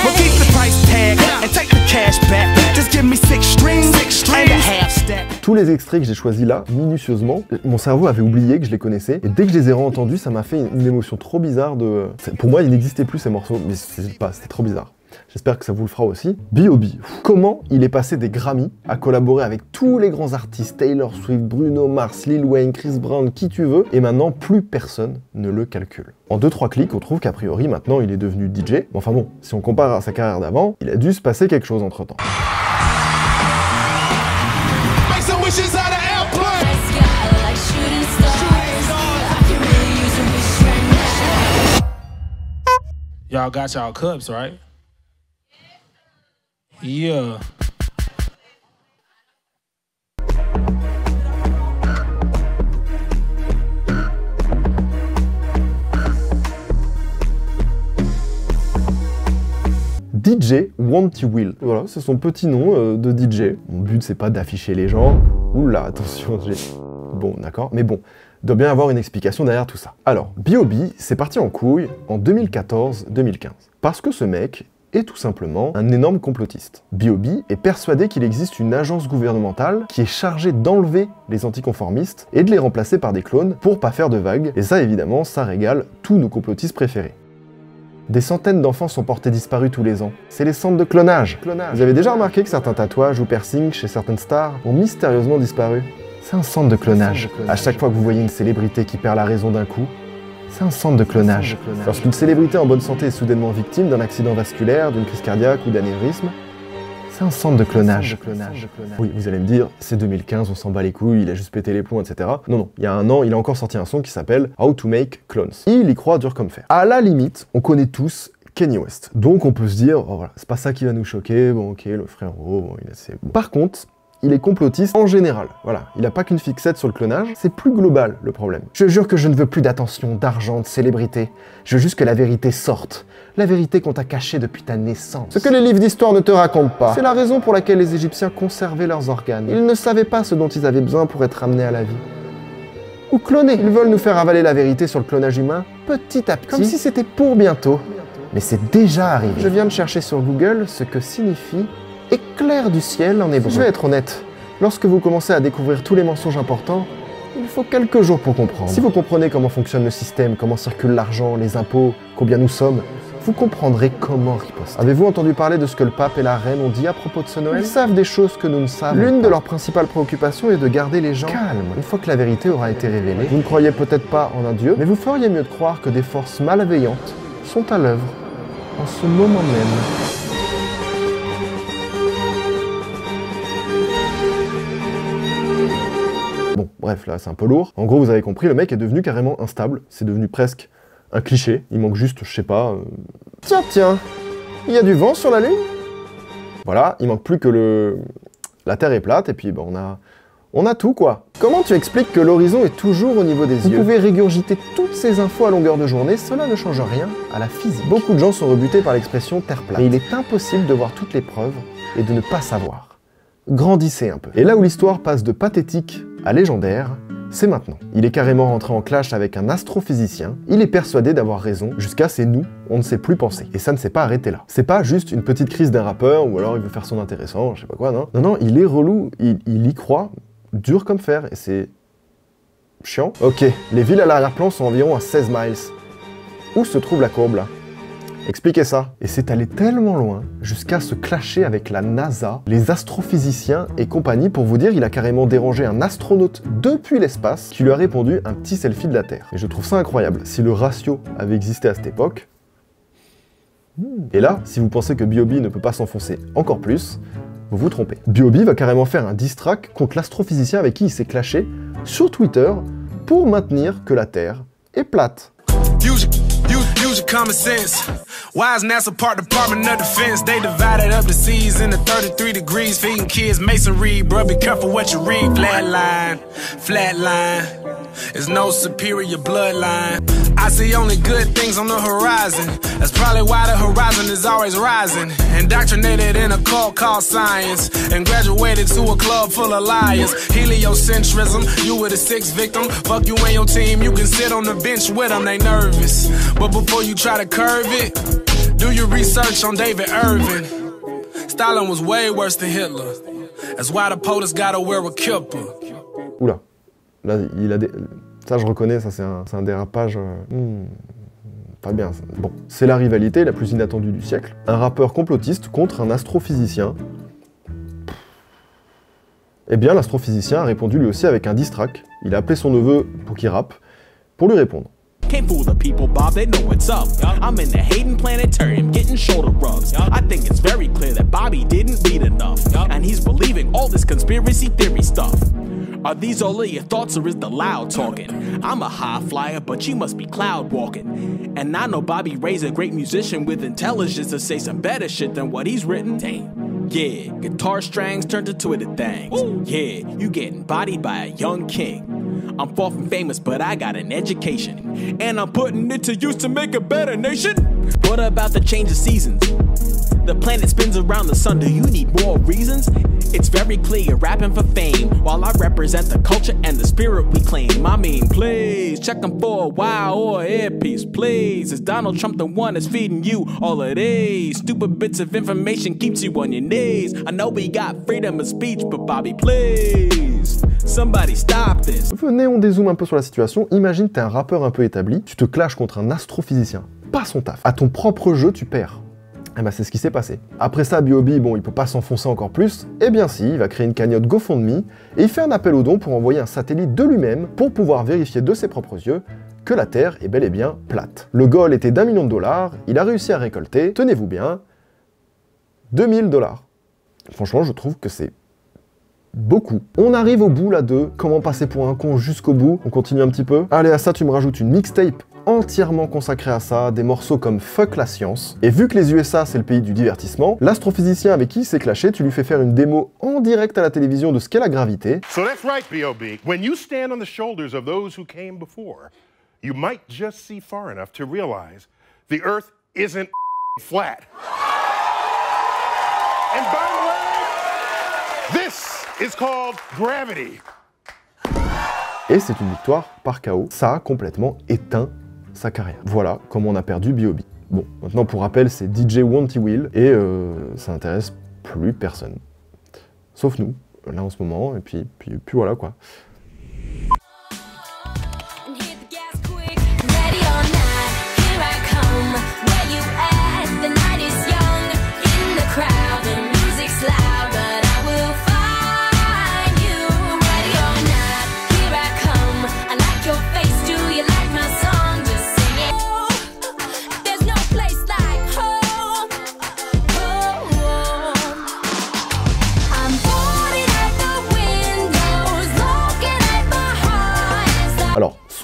We'll keep the price tag and take the cash back. Just give me 6 strings and a half stack. Tous les extraits que j'ai choisis là, minutieusement, mon cerveau avait oublié que je les connaissais, et dès que je les ai réentendus, ça m'a fait une émotion trop bizarre de... Pour moi, il n'existait plus ces morceaux, mais c'était trop bizarre. J'espère que ça vous le fera aussi. B.O.B. Comment il est passé des Grammy à collaborer avec tous les grands artistes, Taylor Swift, Bruno Mars, Lil Wayne, Chris Brown, qui tu veux, et maintenant plus personne ne le calcule. En 2-3 clics, on trouve qu'a priori maintenant il est devenu DJ. Mais enfin bon, si on compare à sa carrière d'avant, il a dû se passer quelque chose entre temps. Y'all got y'all cups, right? Yeah. DJ Wanty Will. Voilà, c'est son petit nom de DJ. Mon but, c'est pas d'afficher les gens. Oula, attention, j'ai... Bon, d'accord, mais bon, il doit bien avoir une explication derrière tout ça. Alors, B.O.B. c'est parti en couille en 2014-2015. Parce que ce mec est tout simplement un énorme complotiste. B.O.B. est persuadé qu'il existe une agence gouvernementale qui est chargée d'enlever les anticonformistes et de les remplacer par des clones pour pas faire de vagues. Et ça, évidemment, ça régale tous nos complotistes préférés. Des centaines d'enfants sont portés disparus tous les ans. C'est les centres de clonage. Vous avez déjà remarqué que certains tatouages ou piercings chez certaines stars ont mystérieusement disparu? C'est un centre de clonage. À chaque fois que vous voyez une célébrité qui perd la raison d'un coup, c'est un centre de clonage. Lorsqu'une célébrité en bonne santé est soudainement victime d'un accident vasculaire, d'une crise cardiaque ou d'anévrisme, c'est un centre de clonage. Oui, vous allez me dire, c'est 2015, on s'en bat les couilles, il a juste pété les plombs, etc. Non, non, il y a un an, il a encore sorti un son qui s'appelle How to Make Clones. Il y croit dur comme fer. À la limite, on connaît tous Kanye West. Donc on peut se dire, oh voilà, c'est pas ça qui va nous choquer, bon ok, le frérot, bon, il a ses... Par contre, il est complotiste en général. Voilà, il n'a pas qu'une fixette sur le clonage, c'est plus global le problème. Je jure que je ne veux plus d'attention, d'argent, de célébrité. Je veux juste que la vérité sorte. La vérité qu'on t'a cachée depuis ta naissance. Ce que les livres d'histoire ne te racontent pas. C'est la raison pour laquelle les Égyptiens conservaient leurs organes. Ils ne savaient pas ce dont ils avaient besoin pour être ramenés à la vie. Ou clonés. Ils veulent nous faire avaler la vérité sur le clonage humain petit à petit. Comme si c'était pour bientôt. Mais c'est déjà arrivé. Je viens de chercher sur Google ce que signifie éclair du ciel en hébreu. Je vais être honnête, lorsque vous commencez à découvrir tous les mensonges importants, il faut quelques jours pour comprendre. Si vous comprenez comment fonctionne le système, comment circule l'argent, les impôts, combien nous sommes, vous comprendrez comment riposter. Avez-vous entendu parler de ce que le pape et la reine ont dit à propos de ce Noël? Ils savent des choses que nous ne savons pas. L'une de leurs principales préoccupations est de garder les gens calmes. Une fois que la vérité aura été révélée, vous ne croyez peut-être pas en un dieu, mais vous feriez mieux de croire que des forces malveillantes sont à l'œuvre en ce moment même. Bon, bref, là, c'est un peu lourd. En gros, vous avez compris, le mec est devenu carrément instable. C'est devenu presque un cliché. Il manque juste, je sais pas... Tiens, il y a du vent sur la Lune? Voilà, il manque plus que la Terre est plate, et puis ben, on a tout quoi. Comment tu expliques que l'horizon est toujours au niveau des yeux? Vous pouvez régurgiter toutes ces infos à longueur de journée, cela ne change rien à la physique. Beaucoup de gens sont rebutés par l'expression Terre plate. Mais il est impossible de voir toutes les preuves et de ne pas savoir. Grandissez un peu. Et là où l'histoire passe de pathétique à légendaire, c'est maintenant. Il est carrément rentré en clash avec un astrophysicien, il est persuadé d'avoir raison, jusqu'à c'est nous, on ne sait plus penser. Et ça ne s'est pas arrêté là. C'est pas juste une petite crise d'un rappeur, ou alors il veut faire son intéressant, je sais pas quoi, non. Non, il est relou, il y croit, dur comme fer, et c'est... chiant. Ok, les villes à l'arrière-plan sont environ à 16 miles. Où se trouve la courbe là? Expliquez ça. Et c'est allé tellement loin, jusqu'à se clasher avec la NASA, les astrophysiciens et compagnie. Pour vous dire, il a carrément dérangé un astronaute depuis l'espace qui lui a répondu un petit selfie de la Terre. Et je trouve ça incroyable. Si le ratio avait existé à cette époque... Et là, si vous pensez que B.O.B ne peut pas s'enfoncer encore plus, vous vous trompez. B.O.B va carrément faire un diss track contre l'astrophysicien avec qui il s'est clashé sur Twitter pour maintenir que la Terre est plate. Use your common sense. Why is NASA part Department of Defense? They divided up the seas into 33 degrees, feeding kids masonry. Bro, be careful what you read. Flatline, flatline. There's no superior bloodline. I see only good things on the horizon. That's probably why the horizon is always rising. Indoctrinated in a cult called science, and graduated to a club full of liars. Heliocentrism, you were the sixth victim. Fuck you and your team, you can sit on the bench with them, they nervous. But before you try to curve it, do your research on David Irving. Stalin was way worse than Hitler. That's why the POTUS gotta wear a kipper. Oula, là il a des... Ça je reconnais, ça c'est un dérapage... pas bien. Ça. Bon, c'est la rivalité la plus inattendue du siècle. Un rappeur complotiste contre un astrophysicien. Eh bien l'astrophysicien a répondu lui aussi avec un diss track. Il a appelé son neveu pour qu'il rappe, pour lui répondre. Can't fool the people, Bob, they know what's up. I'm in the Hayden Planetarium getting shoulder rubs. I think it's very clear that Bobby didn't read enough, and he's believing all this conspiracy theory stuff. Are these all of your thoughts or is the loud talking? I'm a high flyer, but you must be cloud walking. And I know Bobby Ray's a great musician with intelligence to say some better shit than what he's written. Damn. Yeah, guitar strings turned to Twitter things. Ooh. Yeah, you getting bodied by a young king. I'm far from famous, but I got an education. And I'm putting it to use to make a better nation. What about the change of seasons? The planet spins around the sun, do you need more reasons? It's very clear you're rapping for fame, while I represent the culture and the spirit we claim. I mean, please, check them for a wow or an earpiece, please. Is Donald Trump the one that's feeding you all of these stupid bits of information keeps you on your knees? I know we got freedom of speech, but Bobby, please, somebody stop this. Venez, on dézoome un peu sur la situation. Imagine t'es un rappeur un peu établi, tu te clashes contre un astrophysicien. Pas son taf. À ton propre jeu, tu perds. Eh ben c'est ce qui s'est passé. Après ça, B.O.B, bon, il peut pas s'enfoncer encore plus. Eh bien si, il va créer une cagnotte GoFundMe et il fait un appel aux dons pour envoyer un satellite de lui-même pour pouvoir vérifier de ses propres yeux que la Terre est bel et bien plate. Le goal était d'1 million de $, il a réussi à récolter, tenez-vous bien, 2000 $. Franchement, je trouve que c'est beaucoup. On arrive au bout là de comment passer pour un con jusqu'au bout. On continue un petit peu. Allez, à ça, tu me rajoutes une mixtape entièrement consacré à ça, des morceaux comme Fuck la science. Et vu que les USA c'est le pays du divertissement, l'astrophysicien avec qui il s'est clashé, tu lui fais faire une démo en direct à la télévision de ce qu'est la gravité. So that's right, B.O.B. When you stand on the shoulders of those who came before, you might just see far enough to realize the Earth isn't flat. And by the way, this is called gravity. Et c'est une victoire par KO. Ça a complètement éteint sa carrière. Voilà comment on a perdu B.O.B. Bon, maintenant pour rappel, c'est DJ Wanty Will et ça n'intéresse plus personne. Sauf nous, là en ce moment, et puis voilà quoi.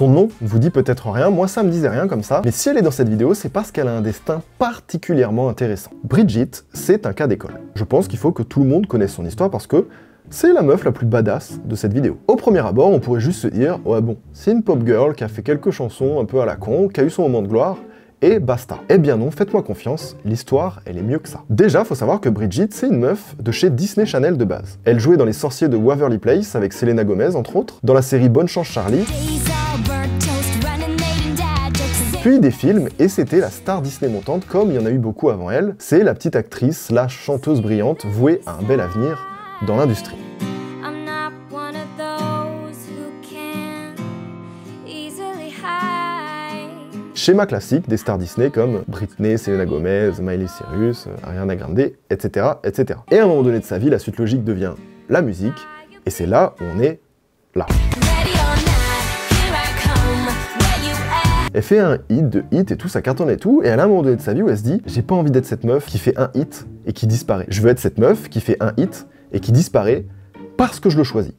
Son nom ne vous dit peut-être rien, moi ça me disait rien comme ça, mais si elle est dans cette vidéo, c'est parce qu'elle a un destin particulièrement intéressant. Bridget, c'est un cas d'école. Je pense qu'il faut que tout le monde connaisse son histoire parce que c'est la meuf la plus badass de cette vidéo. Au premier abord, on pourrait juste se dire, ouais bon, c'est une pop girl qui a fait quelques chansons un peu à la con, qui a eu son moment de gloire, et basta. Eh bien non, faites-moi confiance, l'histoire, elle est mieux que ça. Déjà, faut savoir que Bridget, c'est une meuf de chez Disney Channel de base. Elle jouait dans Les Sorciers de Waverly Place avec Selena Gomez, entre autres, dans la série Bonne Chance Charlie, puis des films, et c'était la star Disney montante, comme il y en a eu beaucoup avant elle. C'est la petite actrice, la chanteuse brillante, vouée à un bel avenir dans l'industrie. Schéma classique des stars Disney comme Britney, Selena Gomez, Miley Cyrus, Ariana Grande, etc., etc. Et à un moment donné de sa vie, la suite logique devient la musique, et c'est là où on est là. Elle fait un hit, deux hits et tout, ça cartonne et tout, et elle a un moment donné de sa vie où elle se dit « J'ai pas envie d'être cette meuf qui fait un hit et qui disparaît. Je veux être cette meuf qui fait un hit et qui disparaît parce que je le choisis. »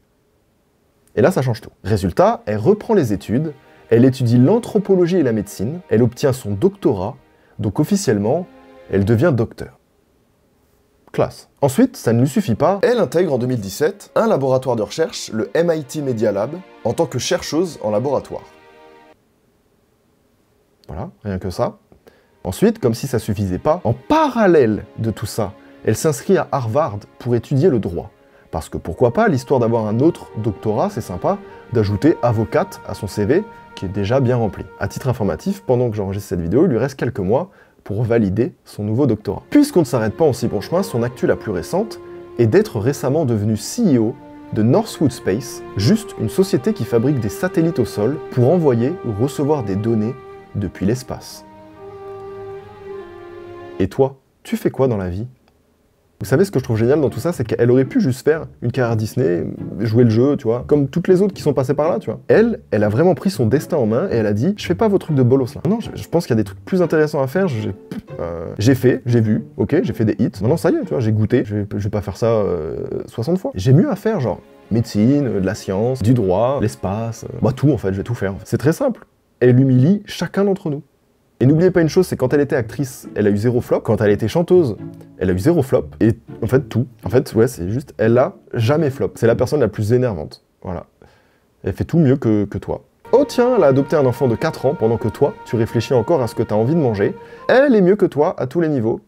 Et là, ça change tout. Résultat, elle reprend les études, elle étudie l'anthropologie et la médecine, elle obtient son doctorat, donc officiellement, elle devient docteur. Classe. Ensuite, ça ne lui suffit pas, elle intègre en 2017 un laboratoire de recherche, le MIT Media Lab, en tant que chercheuse en laboratoire. Voilà, rien que ça. Ensuite, comme si ça suffisait pas, en parallèle de tout ça, elle s'inscrit à Harvard pour étudier le droit. Parce que pourquoi pas, l'histoire d'avoir un autre doctorat, c'est sympa, d'ajouter avocate à son CV, qui est déjà bien rempli. À titre informatif, pendant que j'enregistre cette vidéo, il lui reste quelques mois pour valider son nouveau doctorat. Puisqu'on ne s'arrête pas en si bon chemin, son actu la plus récente est d'être récemment devenu CEO de Northwood Space, juste une société qui fabrique des satellites au sol pour envoyer ou recevoir des données depuis l'espace. Et toi, tu fais quoi dans la vie? Vous savez ce que je trouve génial dans tout ça, c'est qu'elle aurait pu juste faire une carrière Disney, jouer le jeu, tu vois, comme toutes les autres qui sont passées par là, tu vois. Elle a vraiment pris son destin en main et elle a dit « Je fais pas vos trucs de bolos là. Non, je pense qu'il y a des trucs plus intéressants à faire, j'ai fait, j'ai vu, ok, j'ai fait des hits. Maintenant ça y est, tu vois, j'ai goûté, je vais pas faire ça 60 fois. J'ai mieux à faire, genre médecine, de la science, du droit, l'espace, bah tout en fait, je vais tout faire. C'est très simple. Elle humilie chacun d'entre nous. Et n'oubliez pas une chose, c'est quand elle était actrice, elle a eu 0 flop. Quand elle était chanteuse, elle a eu 0 flop. Et en fait, tout. En fait, ouais, c'est juste, elle a jamais flop. C'est la personne la plus énervante. Voilà. Elle fait tout mieux que toi. Oh tiens, elle a adopté un enfant de 4 ans pendant que toi, tu réfléchis encore à ce que tu as envie de manger. Elle est mieux que toi à tous les niveaux.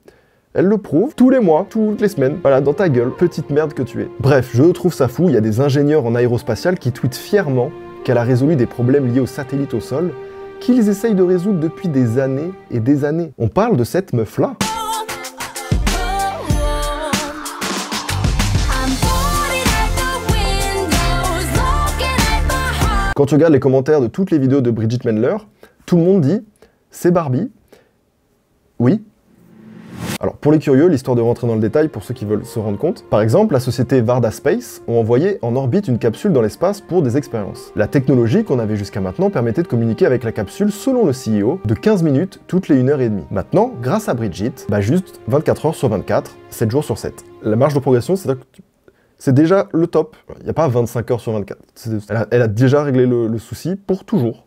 Elle le prouve tous les mois, toutes les semaines. Voilà, dans ta gueule, petite merde que tu es. Bref, je trouve ça fou. Il y a des ingénieurs en aérospatial qui tweetent fièrement qu'elle a résolu des problèmes liés aux satellites au sol qu'ils essayent de résoudre depuis des années et des années. On parle de cette meuf-là. Quand tu regardes les commentaires de toutes les vidéos de Bridget Mendler, tout le monde dit « c'est Barbie ». Oui. Alors, pour les curieux, l'histoire de rentrer dans le détail pour ceux qui veulent se rendre compte. Par exemple, la société Varda Space ont envoyé en orbite une capsule dans l'espace pour des expériences. La technologie qu'on avait jusqu'à maintenant permettait de communiquer avec la capsule, selon le CEO, de 15 minutes toutes les 1h30. Maintenant, grâce à Bridget, bah juste 24 heures sur 24, 7 jours sur 7. La marge de progression, c'est déjà le top. Il n'y a pas 25 heures sur 24. Elle a déjà réglé le souci pour toujours.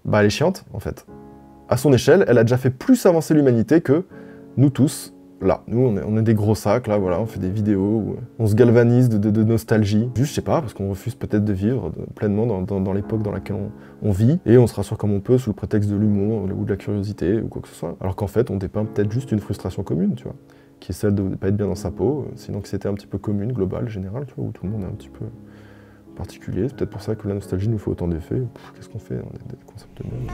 Bah elle est chiante, en fait. À son échelle, elle a déjà fait plus avancer l'humanité que nous tous, là. Nous, on est des gros sacs, là, voilà, on fait des vidéos où on se galvanise de nostalgie. Juste, je sais pas, parce qu'on refuse peut-être de vivre pleinement dans l'époque dans laquelle on vit, et on se rassure comme on peut sous le prétexte de l'humour ou de la curiosité ou quoi que ce soit. Alors qu'en fait, on dépeint peut-être juste une frustration commune, tu vois, qui est celle de ne pas être bien dans sa peau, sinon que c'était un petit peu commune, globale, générale, tu vois, où tout le monde est un petit peu particulier. C'est peut-être pour ça que la nostalgie nous fait autant d'effets. Qu'est-ce qu'on fait? On est des concepts de merde.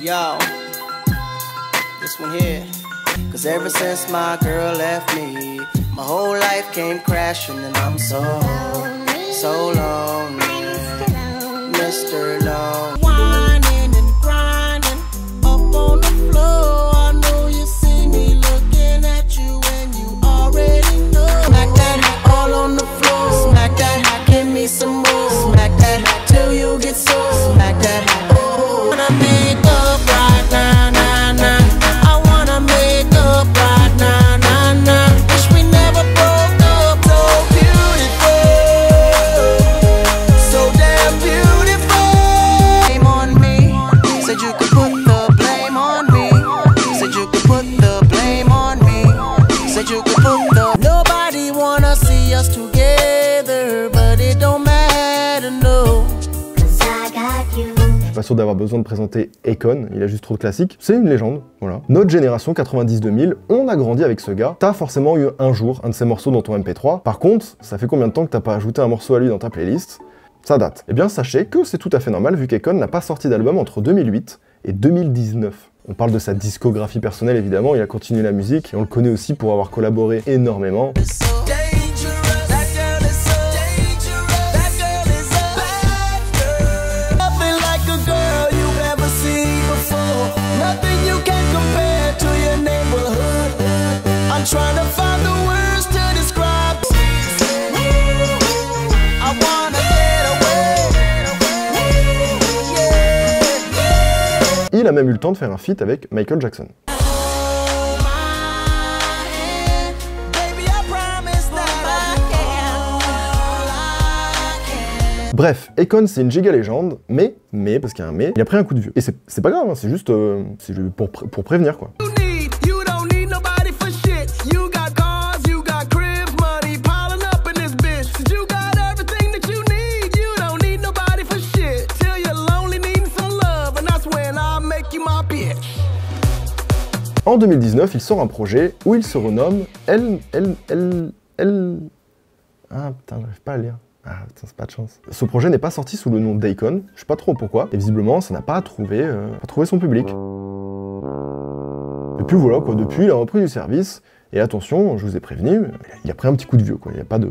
Yo, this one here, cause ever since my girl left me, my whole life came crashing and I'm so lonely, Mr. Lonely. Whining and grinding up on the floor, I know you see me looking at you and you already know. Smack that all on the floor, smack that, give me some more, smack that till you get sore, smack that. I wanna make up right now, nah, nah. Wish we never broke Said you could put the blame on me. Said you could put the blame on me. Said you could put the. Nobody wanna see us together, but it don't matter, no. Cause I got you. Pas sûr d'avoir besoin de présenter Akon, il a juste trop de classiques. C'est une légende, voilà. Notre génération 90-2000, on a grandi avec ce gars. T'as forcément eu un jour un de ses morceaux dans ton MP3. Par contre, ça fait combien de temps que t'as pas ajouté un morceau à lui dans ta playlist? Ça date. Eh bien, sachez que c'est tout à fait normal vu qu'Akon n'a pas sorti d'album entre 2008 et 2019. On parle de sa discographie personnelle évidemment, il a continué la musique et on le connaît aussi pour avoir collaboré énormément. Il a même eu le temps de faire un feat avec Michael Jackson. Bref, Akon c'est une giga légende, mais, parce qu'il y a un mais, il a pris un coup de vieux. Et c'est pas grave, hein, c'est juste pour prévenir quoi. En 2019, il sort un projet où il se renomme Ah putain, j'arrive pas à lire. Ah putain, c'est pas de chance. Ce projet n'est pas sorti sous le nom d'Akon, je sais pas trop pourquoi, et visiblement ça n'a pas trouvé son public. Et puis voilà quoi, depuis il a repris du service, et attention, je vous ai prévenu, il a pris un petit coup de vieux quoi, il n'y a pas de...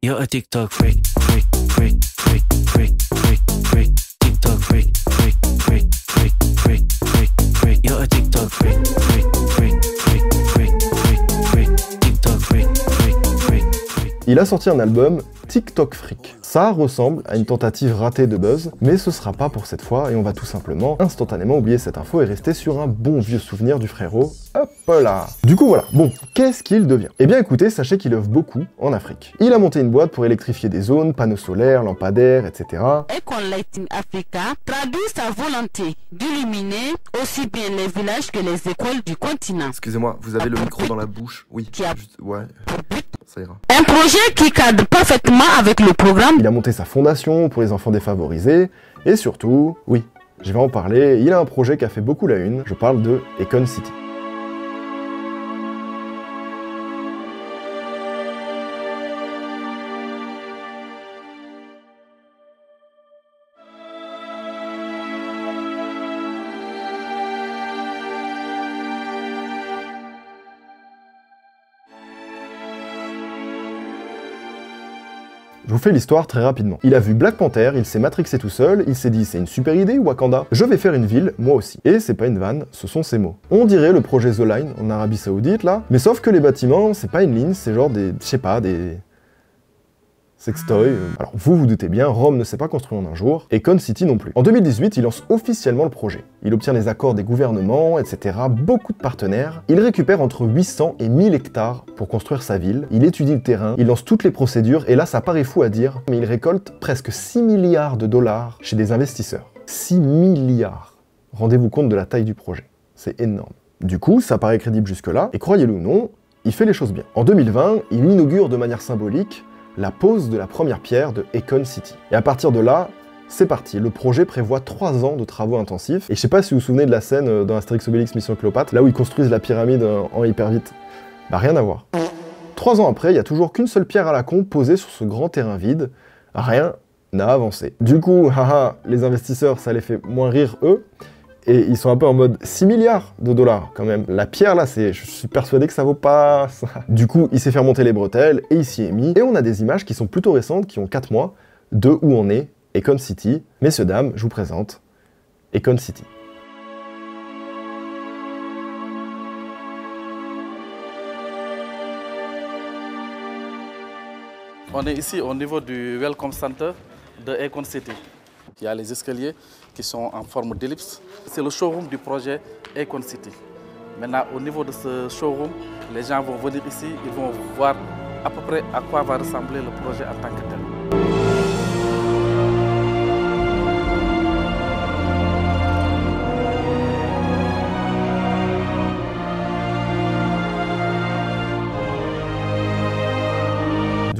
You're a TikTok freak, freak, freak, freak, freak, freak, freak, TikTok freak, freak, freak, freak, freak, freak, freak, you're a TikTok freak, freak, freak, freak, freak, freak, freak, TikTok freak, freak, freak, freak. Il a sorti un album, TikTok Freak. Ça ressemble à une tentative ratée de buzz, mais ce sera pas pour cette fois et on va tout simplement instantanément oublier cette info et rester sur un bon vieux souvenir du frérot. Hop là. Du coup voilà, bon, qu'est-ce qu'il devient? Eh bien écoutez, sachez qu'il œuvre beaucoup en Afrique. Il a monté une boîte pour électrifier des zones, panneaux solaires, lampadaires, etc. Akon Lighting Africa traduit sa volonté d'illuminer aussi bien les villages que les écoles du continent. Excusez-moi, vous avez le micro dans la bouche? Oui. Ouais. Ça ira. Un projet qui cadre parfaitement avec le programme. Il a monté sa fondation pour les enfants défavorisés, et surtout, oui, je vais en parler, il a un projet qui a fait beaucoup la une, je parle de Akon City. Je vous fais l'histoire très rapidement. Il a vu Black Panther, il s'est matrixé tout seul, il s'est dit c'est une super idée Wakanda, je vais faire une ville, moi aussi. Et c'est pas une vanne, ce sont ses mots. On dirait le projet The Line en Arabie Saoudite là, mais sauf que les bâtiments, c'est pas une ligne, c'est genre des, je sais pas, des... sextoy. Alors vous doutez bien, Rome ne s'est pas construit en un jour, et Akon City non plus. En 2018, il lance officiellement le projet. Il obtient les accords des gouvernements, etc., beaucoup de partenaires. Il récupère entre 800 et 1000 hectares pour construire sa ville. Il étudie le terrain, il lance toutes les procédures, et là ça paraît fou à dire, mais il récolte presque 6 milliards de dollars chez des investisseurs. 6 milliards. Rendez-vous compte de la taille du projet. C'est énorme. Du coup, ça paraît crédible jusque-là, et croyez-le ou non, il fait les choses bien. En 2020, il inaugure de manière symbolique la pose de la première pierre de Akon City. Et à partir de là, c'est parti. Le projet prévoit 3 ans de travaux intensifs. Et je sais pas si vous vous souvenez de la scène dans Astérix Obélix Mission Cléopâtre, là où ils construisent la pyramide en hyper vite. Bah rien à voir. 3 ans après, il y a toujours qu'une seule pierre à la con posée sur ce grand terrain vide. Rien n'a avancé. Du coup, haha, les investisseurs, ça les fait moins rire eux. Et ils sont un peu en mode 6 milliards de dollars quand même. La pierre là, je suis persuadé que ça vaut pas ça. Du coup, il s'est fait remonter les bretelles et il s'y est mis. Et on a des images qui sont plutôt récentes, qui ont 4 mois, de où on est, Akon City. Messieurs, dames, je vous présente Akon City. On est ici au niveau du Welcome Center de Akon City. Il y a les escaliers qui sont en forme d'ellipse. C'est le showroom du projet Akon City. Maintenant, au niveau de ce showroom, les gens vont venir ici, ils vont voir à peu près à quoi va ressembler le projet en tant que tel.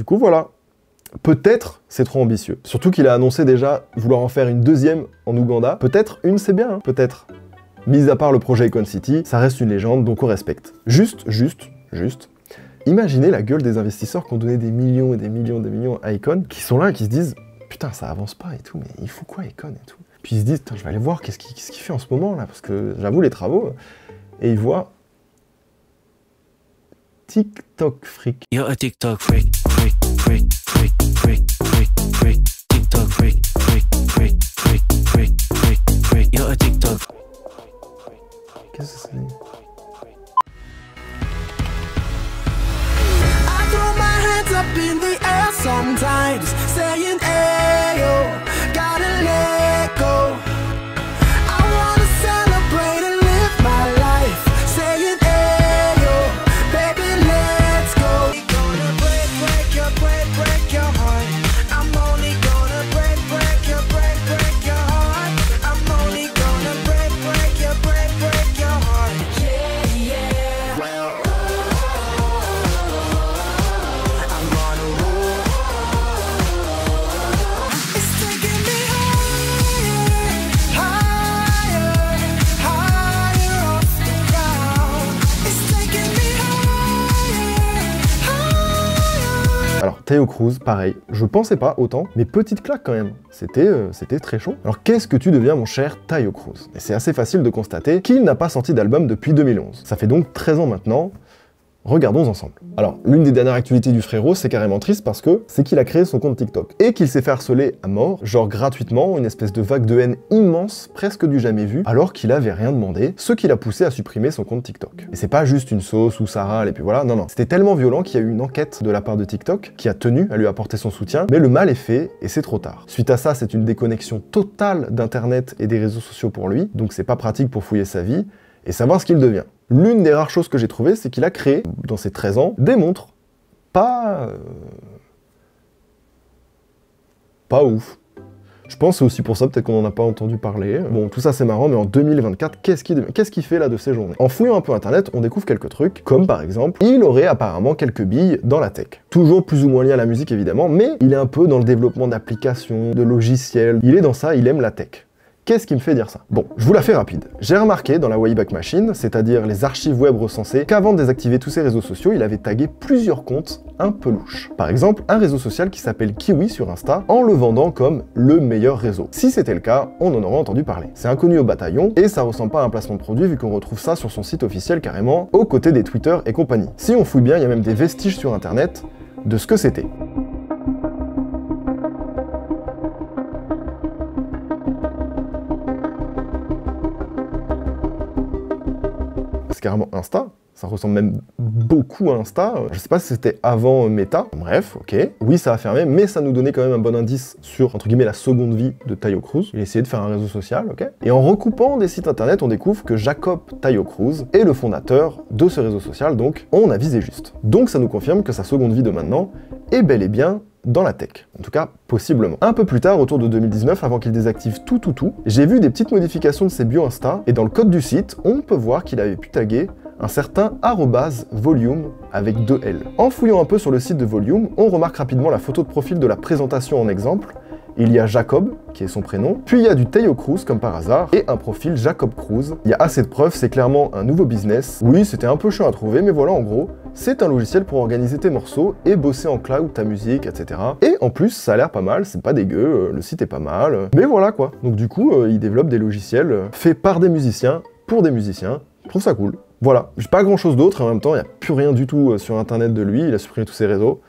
coup, voilà. Peut-être c'est trop ambitieux. Surtout qu'il a annoncé déjà vouloir en faire une deuxième en Ouganda. Peut-être une c'est bien, hein, peut-être. Mis à part le projet Icon City, ça reste une légende, donc on respecte. Juste. Imaginez la gueule des investisseurs qui ont donné des millions et des millions à Icon, qui sont là et qui se disent « Putain, ça avance pas et tout, mais il faut quoi Icon et tout ?» Puis ils se disent « Je vais aller voir qu'est-ce qu'il fait en ce moment là, parce que j'avoue les travaux. » Et ils voient TikTok freak. You're a TikTok freak. TikTok freak. You're a TikTok. Qu'est-ce que c'est? I throw my hands up in the air sometimes, saying, "Ayo, gotta let go." I wanna celebrate and live my life, saying, "Ayo, baby, let's go." Gonna break your heart. I'm only gonna break your heart. I'm only gonna break your heart. Yeah. Well, I'm gonna roll. It's taking me higher off the ground. It's taking me higher. Alors Taio Cruz, pareil, je pensais pas autant, mais petite claque quand même. C'était très chaud. Alors qu'est-ce que tu deviens mon cher Taio Cruz? Et c'est assez facile de constater qu'il n'a pas sorti d'album depuis 2011. Ça fait donc 13 ans maintenant. Regardons ensemble. Alors, l'une des dernières activités du frérot, c'est carrément triste parce que c'est qu'il a créé son compte TikTok et qu'il s'est fait harceler à mort, genre gratuitement, une espèce de vague de haine immense, presque du jamais vu, alors qu'il avait rien demandé, ce qui l'a poussé à supprimer son compte TikTok. Et c'est pas juste une sauce ou ça râle et puis voilà, non. C'était tellement violent qu'il y a eu une enquête de la part de TikTok qui a tenu à lui apporter son soutien, mais le mal est fait et c'est trop tard. Suite à ça, c'est une déconnexion totale d'internet et des réseaux sociaux pour lui, donc c'est pas pratique pour fouiller sa vie et savoir ce qu'il devient. L'une des rares choses que j'ai trouvées, c'est qu'il a créé, dans ses 13 ans, des montres. Pas ouf. Je pense que c'est aussi pour ça, peut-être qu'on n'en a pas entendu parler. Bon, tout ça c'est marrant, mais en 2024, qu'est-ce qu'il fait là de ses journées? En fouillant un peu internet, on découvre quelques trucs, comme par exemple, il aurait apparemment quelques billes dans la tech. Toujours plus ou moins lié à la musique évidemment, mais il est un peu dans le développement d'applications, de logiciels. Il est dans ça, il aime la tech. Qu'est-ce qui me fait dire ça? Bon, je vous la fais rapide. J'ai remarqué dans la Wayback Machine, c'est-à-dire les archives web recensées, qu'avant de désactiver tous ses réseaux sociaux, il avait tagué plusieurs comptes un peu louches. Par exemple, un réseau social qui s'appelle Kiwi sur Insta, en le vendant comme le meilleur réseau. Si c'était le cas, on en aurait entendu parler. C'est inconnu au bataillon, et ça ressemble pas à un placement de produit vu qu'on retrouve ça sur son site officiel carrément, aux côtés des Twitter et compagnie. Si on fouille bien, il y a même des vestiges sur internet de ce que c'était. C'est carrément Insta, ça ressemble même beaucoup à Insta. Je sais pas si c'était avant Meta, bref, ok. Oui, ça a fermé, mais ça nous donnait quand même un bon indice sur, entre guillemets, la seconde vie de Taio Cruz. Il essayait de faire un réseau social, ok. Et en recoupant des sites internet, on découvre que Jacob Taio Cruz est le fondateur de ce réseau social, donc on a visé juste. Donc ça nous confirme que sa seconde vie de maintenant est bel et bien dans la tech. En tout cas, possiblement. Un peu plus tard, autour de 2019, avant qu'il désactive tout, j'ai vu des petites modifications de ses bio Insta, et dans le code du site, on peut voir qu'il avait pu taguer un certain @volume avec 2 L. En fouillant un peu sur le site de Volume, on remarque rapidement la photo de profil de la présentation en exemple. Il y a Jacob, qui est son prénom, puis il y a du Taio Cruz comme par hasard, et un profil Jacob Cruz. Il y a assez de preuves, c'est clairement un nouveau business. Oui, c'était un peu chiant à trouver, mais voilà, en gros, c'est un logiciel pour organiser tes morceaux et bosser en cloud ta musique, etc. Et en plus, ça a l'air pas mal, c'est pas dégueu, le site est pas mal, mais voilà quoi. Donc du coup, il développe des logiciels faits par des musiciens, pour des musiciens. Je trouve ça cool. Voilà, j'ai pas grand chose d'autre, et en même temps, il n'y a plus rien du tout sur internet de lui, il a supprimé tous ses réseaux.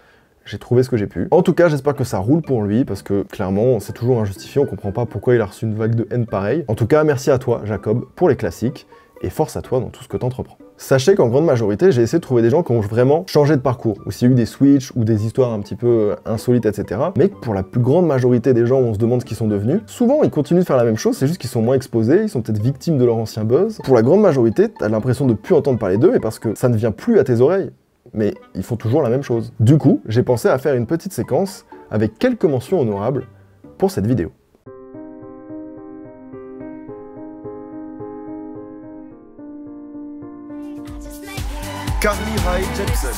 J'ai trouvé ce que j'ai pu. En tout cas, j'espère que ça roule pour lui, parce que clairement, c'est toujours injustifié, on comprend pas pourquoi il a reçu une vague de haine pareille. En tout cas, merci à toi, Jacob, pour les classiques, et force à toi dans tout ce que t'entreprends. Sachez qu'en grande majorité, j'ai essayé de trouver des gens qui ont vraiment changé de parcours, ou s'il y a eu des switches, ou des histoires un petit peu insolites, etc. Mais pour la plus grande majorité des gens où on se demande ce qu'ils sont devenus, souvent ils continuent de faire la même chose, c'est juste qu'ils sont moins exposés, ils sont peut-être victimes de leur ancien buzz. Pour la grande majorité, t'as l'impression de plus entendre parler d'eux, mais parce que ça ne vient plus à tes oreilles. Mais ils font toujours la même chose. Du coup, j'ai pensé à faire une petite séquence avec quelques mentions honorables pour cette vidéo. Carly Rae Jepsen.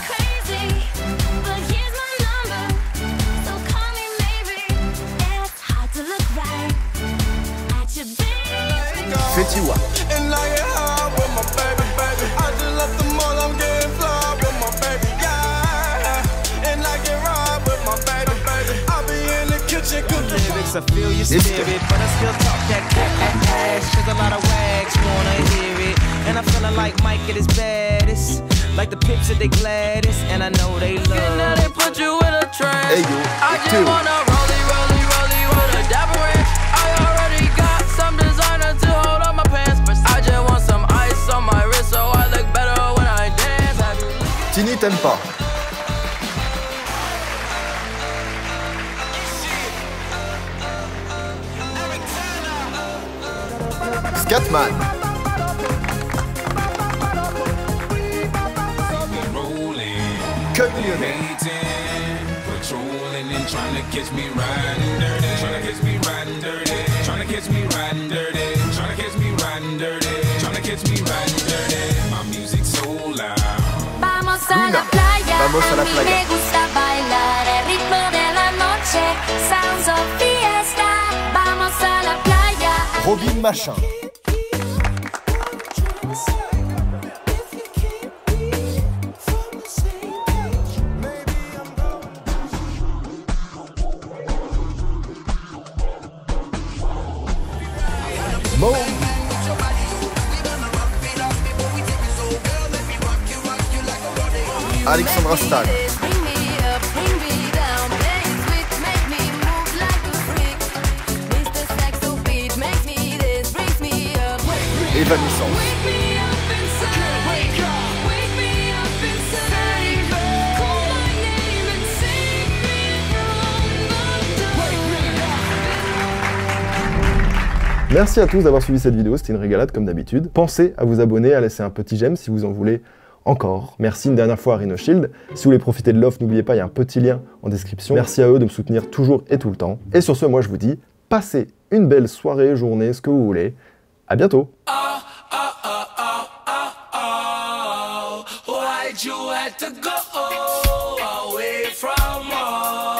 Fetty Wap. I feel your spirit, but I still talk that cash. Cause a lot of wags wanna hear it. And I'm feeling like Mike at his baddest. Like the pips at they gladdest. And I know they love. And now they put you in a trance. Hey, yo, I just wanna rollie with a dapper ranch. I already got some designer to hold on my pants. But I just want some ice on my wrist so I look better when I dance. Tini t'aime pas. Scatman. Chameleonet. Patrolling and trying to catch me riding dirty. Trying to catch me riding dirty. Trying to catch me riding dirty. Trying to catch me riding dirty. Trying to catch me riding dirty. My music's so loud. Vamos a la playa. A mí me gusta bailar el ritmo de la noche. Sounds of fiesta. Vamos a la playa. Robin Machin. Mo. Alexandra Stan. Evanescence. Merci à tous d'avoir suivi cette vidéo, c'était une régalade comme d'habitude. Pensez à vous abonner, à laisser un petit j'aime si vous en voulez encore. Merci une dernière fois à Rhino Shield. Si vous voulez profiter de l'offre, n'oubliez pas, il y a un petit lien en description. Merci à eux de me soutenir toujours et tout le temps. Et sur ce, moi je vous dis, passez une belle soirée, journée, ce que vous voulez. À bientôt. Why'd you have to go away from home?